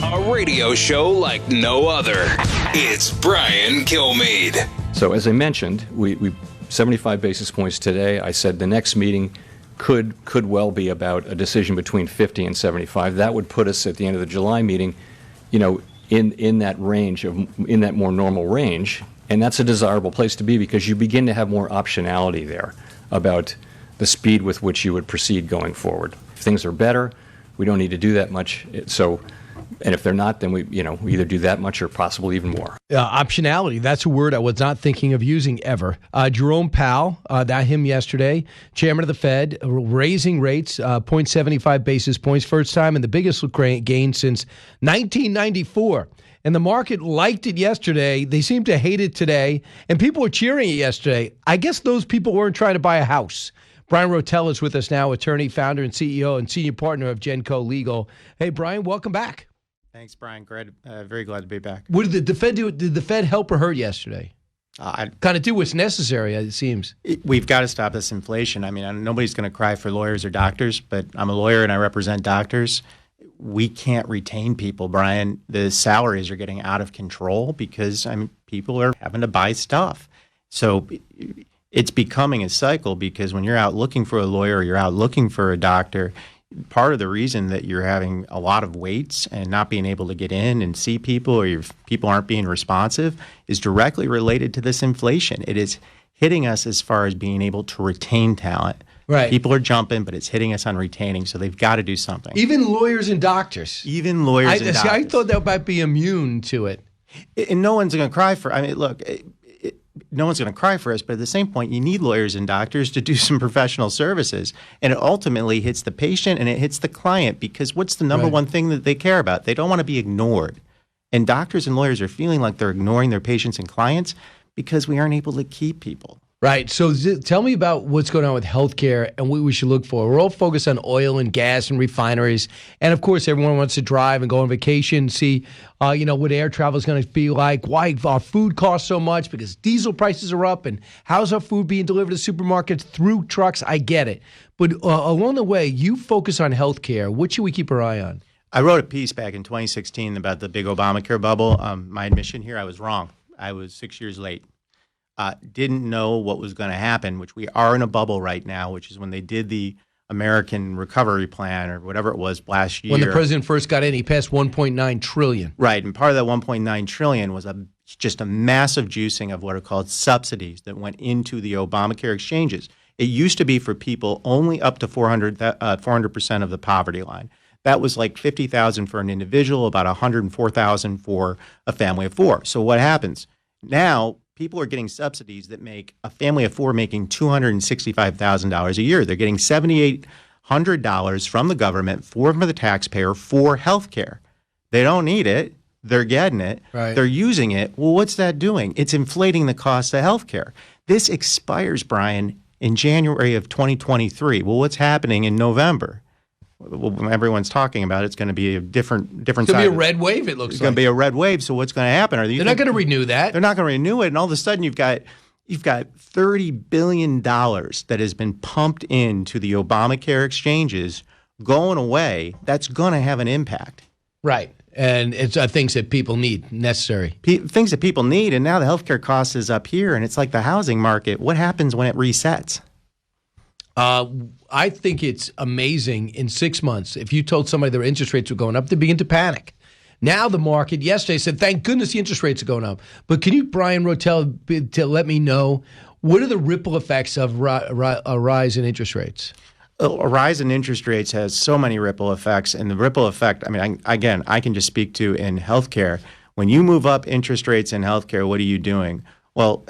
A radio show like no other. It's Brian Kilmeade. So as I mentioned, we 75 basis points today. I said the next meeting could well be about a decision between 50 and 75. That would put us at the end of the July meeting, in that range in that more normal range. And that's a desirable place to be because you begin to have more optionality there about the speed with which you would proceed going forward. If things are better, we don't need to do that much. And if they're not, then we either do that much or possibly even more. Optionality, that's a word I was not thinking of using ever. Jerome Powell, him yesterday, chairman of the Fed, raising rates 0.75 basis points, first time and the biggest gain since 1994. And the market liked it yesterday. They seem to hate it today. And people were cheering it yesterday. I guess those people weren't trying to buy a house. Brian Rotella is with us now, attorney, founder, and CEO, and senior partner of Genco Legal. Hey, Brian, welcome back. Thanks, Brian. Very glad to be back. What did the Fed do? Did the Fed help or hurt yesterday? Kind of do what's necessary, it seems. We've got to stop this inflation. I mean, nobody's going to cry for lawyers or doctors, but I'm a lawyer and I represent doctors. We can't retain people, Brian. The salaries are getting out of control because people are having to buy stuff. So it's becoming a cycle because when you're out looking for a lawyer or you're out looking for a doctor, part of the reason that you're having a lot of waits and not being able to get in and see people or people aren't being responsive is directly related to this inflation. It is hitting us as far as being able to retain talent. Right. People are jumping, but it's hitting us on retaining, so they've got to do something. Even lawyers and doctors. Even lawyers and doctors. I thought that might be immune to it. And no one's going to cry for no one's going to cry for us, but at the same point, you need lawyers and doctors to do some professional services. And it ultimately hits the patient and it hits the client because what's the number one thing that they care about? They don't want to be ignored. And doctors and lawyers are feeling like they're ignoring their patients and clients because we aren't able to keep people. Right. So tell me about what's going on with healthcare and what we should look for. We're all focused on oil and gas and refineries. And, of course, everyone wants to drive and go on vacation, see, what air travel is going to be like, why our food costs so much because diesel prices are up, and how's our food being delivered to supermarkets through trucks? I get it. But along the way, you focus on healthcare. What should we keep our eye on? I wrote a piece back in 2016 about the big Obamacare bubble. My admission here, I was wrong. I was 6 years late. Didn't know what was going to happen, which we are in a bubble right now, which is when they did the American Recovery Plan or whatever it was last year. When the president first got in, he passed $1.9 trillion. Right, and part of that $1.9 trillion was just a massive juicing of what are called subsidies that went into the Obamacare exchanges. It used to be for people only up to 400% of the poverty line. That was like $50,000 for an individual, about $104,000 for a family of four. So what happens? Now people are getting subsidies that make a family of four making $265,000 a year. They're getting $7,800 from the government, from the taxpayer, for health care. They don't need it. They're getting it. Right. They're using it. Well, what's that doing? It's inflating the cost of health care. This expires, Brian, in January of 2023. Well, what's happening in November? Well, everyone's talking about it's going to be a different It's going to side. be a red wave, it looks like. It's going to be a red wave. So what's going to happen? They're not going to renew that. They're not going to renew it. And all of a sudden you've got $30 billion that has been pumped into the Obamacare exchanges going away. That's going to have an impact. Right. And it's things that people need, necessary. Things that people need. And now the healthcare cost is up here. And it's like the housing market. What happens when it resets? I think it's amazing in 6 months. If you told somebody their interest rates were going up, they'd begin to panic. Now the market yesterday said, thank goodness the interest rates are going up. But can you, Brian Rotella, to let me know, what are the ripple effects of a rise in interest rates? A rise in interest rates has so many ripple effects. And the ripple effect, I can just speak to in healthcare. When you move up interest rates in healthcare, what are you doing? Well,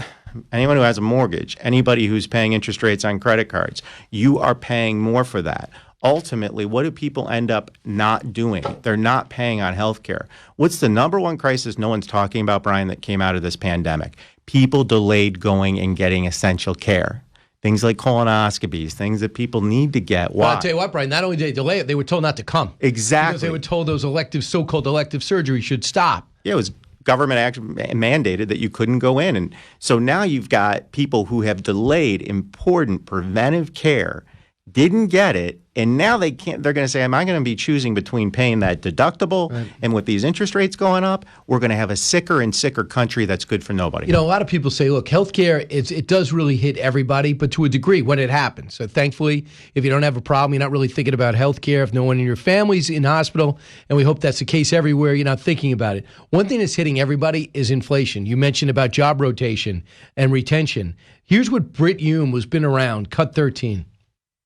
anyone who has a mortgage, anybody who's paying interest rates on credit cards, you are paying more for that. Ultimately, what do people end up not doing? They're not paying on health care. What's the number one crisis no one's talking about, Brian, that came out of this pandemic? People delayed going and getting essential care. Things like colonoscopies, things that people need to get. Why? Well, I'll tell you what, Brian, not only did they delay it, they were told not to come. Exactly. Because they were told those so-called elective surgeries should stop. Yeah, it was government mandated that you couldn't go in. And so now you've got people who have delayed important preventive care didn't get it, and now they can't. They're going to say, am I going to be choosing between paying that deductible and with these interest rates going up, we're going to have a sicker and sicker country that's good for nobody. You know, a lot of people say, look, healthcare, it does really hit everybody, but to a degree when it happens. So thankfully, if you don't have a problem, you're not really thinking about healthcare. If no one in your family's in hospital, and we hope that's the case everywhere, you're not thinking about it. One thing that's hitting everybody is inflation. You mentioned about job rotation and retention. Here's what Britt Hume, who's been around, cut 13.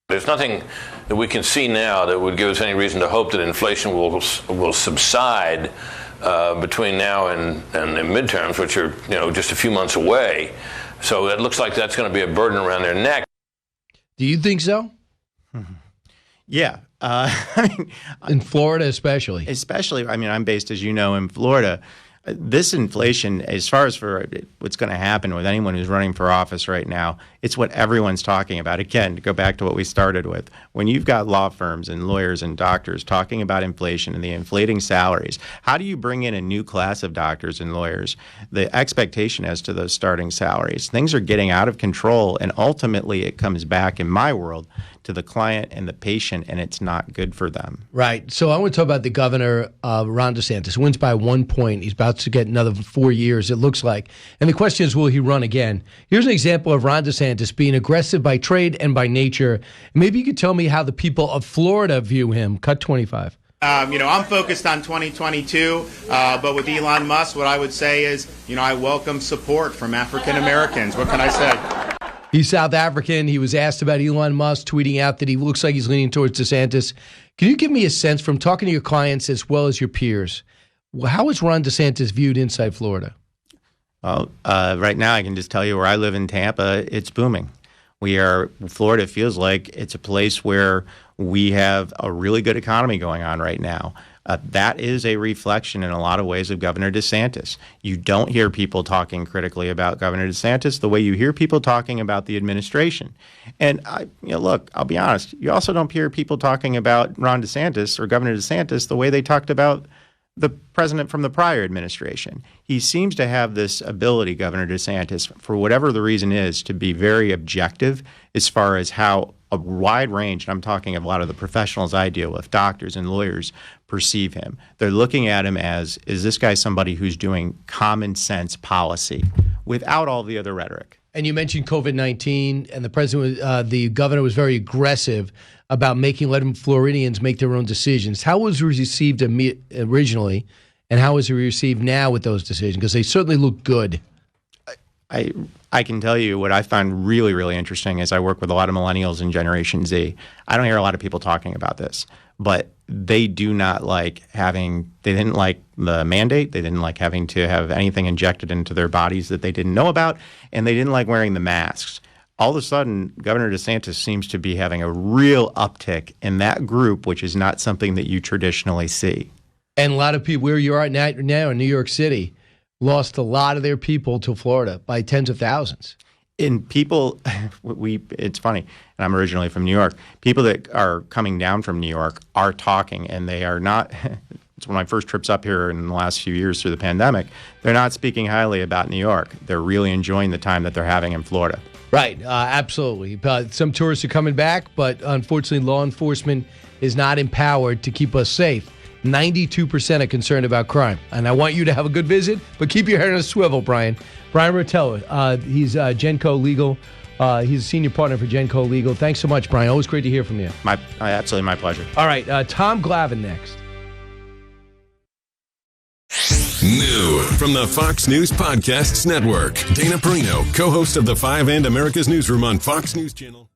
There's nothing that we can see now that would give us any reason to hope that inflation will subside between now and the midterms, which are just a few months away. So it looks like that's going to be a burden around their neck. Do you think so? Yeah. In Florida especially. Especially, I'm based, as you know, in Florida. This inflation, as far as for what's going to happen with anyone who's running for office right now, it's what everyone's talking about. Again, to go back to what we started with, when you've got law firms and lawyers and doctors talking about inflation and the inflating salaries, how do you bring in a new class of doctors and lawyers? The expectation as to those starting salaries, things are getting out of control, and ultimately it comes back, in my world, to the client and the patient, and it's not good for them. Right. So I want to talk about the governor, Ron DeSantis, wins by 1 point. He's about to get another 4 years, it looks like. And the question is, will he run again? Here's an example of Ron DeSantis being aggressive by trade and by nature. Maybe you could tell me how the people of Florida view him. Cut 25. I'm focused on 2022, but with Elon Musk, what I would say is, I welcome support from African Americans. What can I say? He's South African. He was asked about Elon Musk tweeting out that he looks like he's leaning towards DeSantis. Can you give me a sense from talking to your clients as well as your peers, how is Ron DeSantis viewed inside Florida? Well, right now I can just tell you where I live in Tampa, it's booming. Florida feels like it's a place where we have a really good economy going on right now. That is a reflection in a lot of ways of Governor DeSantis. You don't hear people talking critically about Governor DeSantis the way you hear people talking about the administration. And look, I'll be honest, you also don't hear people talking about Ron DeSantis or Governor DeSantis the way they talked about the president from the prior administration. He seems to have this ability, Governor DeSantis, for whatever the reason is, to be very objective as far as how a wide range, and I'm talking of a lot of the professionals I deal with, doctors and lawyers, perceive him. They're looking at him as, is this guy somebody who's doing common sense policy without all the other rhetoric? And you mentioned COVID-19, and the governor was very aggressive about letting Floridians make their own decisions. How was he received originally, and how is he received now with those decisions? Because they certainly look good. I can tell you what I find really, really interesting is I work with a lot of millennials and Generation Z. I don't hear a lot of people talking about this, but they do not like they didn't like the mandate. They didn't like having to have anything injected into their bodies that they didn't know about, and they didn't like wearing the masks. All of a sudden, Governor DeSantis seems to be having a real uptick in that group, which is not something that you traditionally see. And a lot of people, where you are now in New York City, lost a lot of their people to Florida by tens of thousands. And people, it's funny, and I'm originally from New York, people that are coming down from New York are talking, and they are not, it's one of my first trips up here in the last few years through the pandemic, they're not speaking highly about New York. They're really enjoying the time that they're having in Florida. Right, absolutely. Some tourists are coming back, but unfortunately law enforcement is not empowered to keep us safe. 92% are concerned about crime. And I want you to have a good visit, but keep your head on a swivel, Brian. Brian Rotella, he's Genco Legal. He's a senior partner for Genco Legal. Thanks so much, Brian. Always great to hear from you. Absolutely my pleasure. All right, Tom Glavine next. New from the Fox News Podcasts Network, Dana Perino, co-host of The Five and America's Newsroom on Fox News Channel.